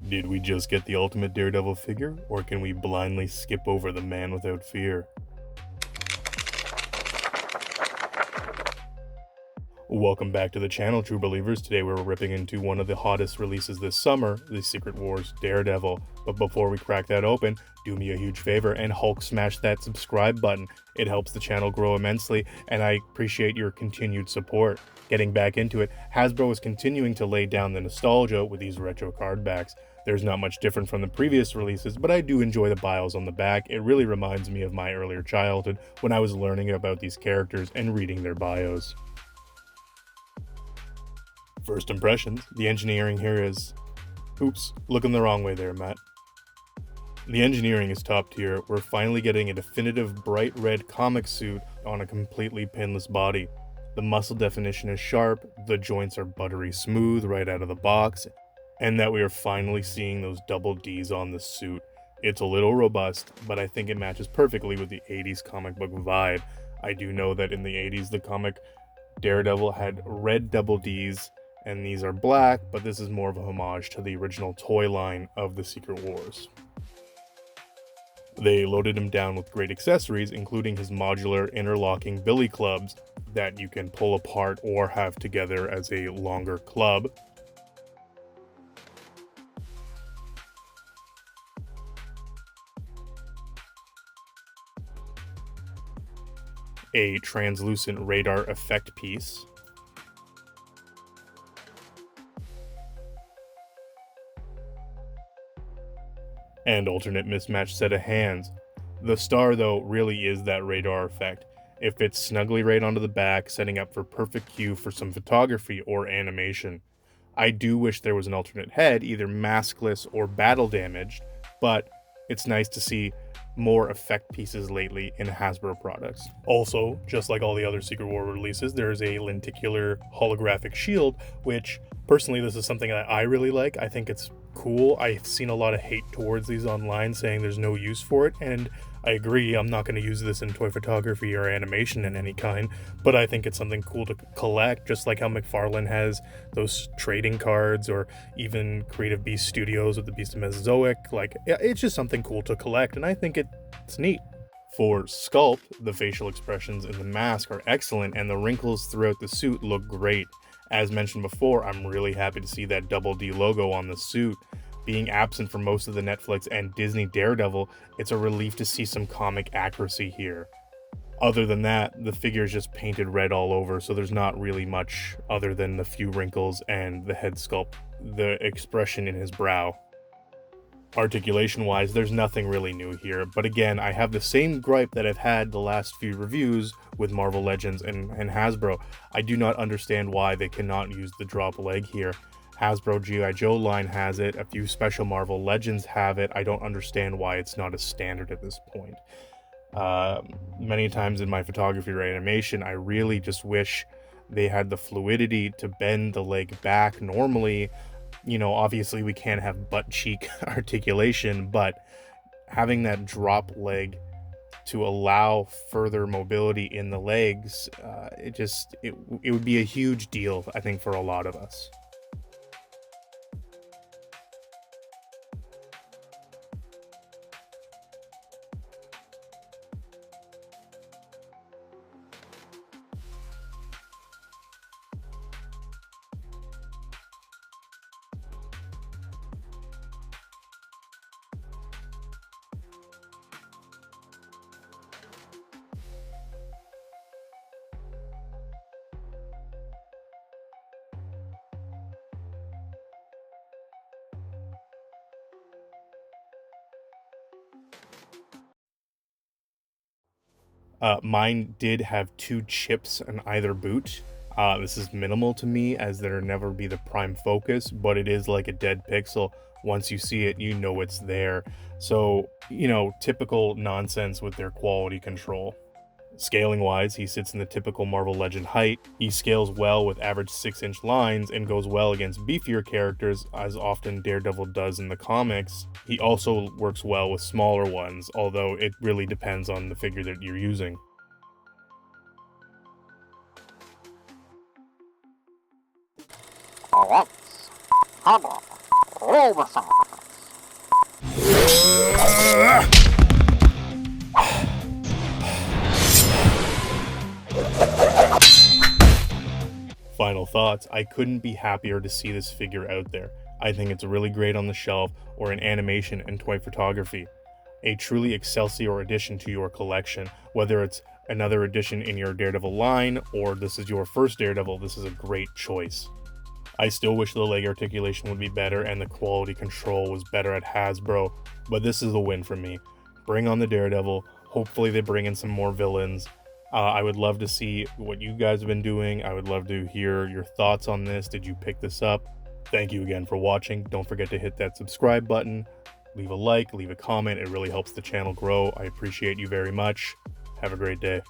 Did we just get the ultimate Daredevil figure, or can we blindly skip over the man without fear? Welcome back to the channel, true believers. Today we're ripping into one of the hottest releases this summer, the Secret Wars Daredevil. But before we crack that open, do me a huge favor and Hulk smash that subscribe button. It helps the channel grow immensely, and I appreciate your continued support. Getting back into it, Hasbro is continuing to lay down the nostalgia with these retro card backs. There's not much different from the previous releases, but I do enjoy the bios on the back. It really reminds me of my earlier childhood when I was learning about these characters and reading their bios. First impressions, the engineering here is... Oops, looking the wrong way there, Matt. The engineering is top tier. We're finally getting a definitive bright red comic suit on a completely pinless body. The muscle definition is sharp, the joints are buttery smooth right out of the box, and that we are finally seeing those double Ds on the suit. It's a little robust, but I think it matches perfectly with the 80s comic book vibe. I do know that in the 80s the comic Daredevil had red double Ds, and these are black, but this is more of a homage to the original toy line of the Secret Wars. They loaded him down with great accessories, including his modular interlocking billy clubs that you can pull apart or have together as a longer club. A translucent radar effect piece. And alternate mismatched set of hands. The star, though, really is that radar effect. It fits snugly right onto the back, setting up for perfect cue for some photography or animation. I do wish there was an alternate head, either maskless or battle damaged, but it's nice to see more effect pieces lately in Hasbro products. Also, just like all the other Secret War releases, there's a lenticular holographic shield, which personally this is something that I really like. I think it's cool. I've seen a lot of hate towards these online saying there's no use for it, and I agree. I'm not going to use this in toy photography or animation in any kind, but I think it's something cool to collect, just like how McFarlane has those trading cards, or even Creative Beast Studios with the Beast of Mesozoic. Like, it's just something cool to collect, and I think it's neat. For Sculpt, the facial expressions in the mask are excellent, and the wrinkles throughout the suit look great. As mentioned before, I'm really happy to see that Double D logo on the suit. Being absent for most of the Netflix and Disney Daredevil, it's a relief to see some comic accuracy here. Other than that, the figure is just painted red all over, so there's not really much other than the few wrinkles and the head sculpt, the expression in his brow. Articulation-wise, there's nothing really new here, but again, I have the same gripe that I've had the last few reviews with Marvel Legends and Hasbro. I do not understand why they cannot use the drop leg here. Hasbro G.I. Joe line has it, a few special Marvel Legends have it. I don't understand why it's not a standard at this point. Many times in my photography or animation, I really just wish they had the fluidity to bend the leg back normally. You know, obviously we can't have butt cheek articulation, but having that drop leg to allow further mobility in the legs, it would be a huge deal, I think, for a lot of us. Mine did have 2 chips in either boot. This is minimal to me, as there never be the prime focus, but it is like a dead pixel. Once you see it, you know it's there. So, you know, typical nonsense with their quality control. Scaling wise, he sits in the typical Marvel Legend height. He scales well with average 6-inch lines and goes well against beefier characters, as often Daredevil does in the comics. He also works well with smaller ones, although it really depends on the figure that you're using. Let's have a roll the final thoughts, I couldn't be happier to see this figure out there. I think it's really great on the shelf or in animation and toy photography. A truly Excelsior addition to your collection, whether it's another addition in your Daredevil line or this is your first Daredevil, this is a great choice. I still wish the leg articulation would be better and the quality control was better at Hasbro, but this is a win for me. Bring on the Daredevil. Hopefully they bring in some more villains. I would love to see what you guys have been doing. I would love to hear your thoughts on this. Did you pick this up? Thank you again for watching. Don't forget to hit that subscribe button. Leave a like, leave a comment. It really helps the channel grow. I appreciate you very much. Have a great day.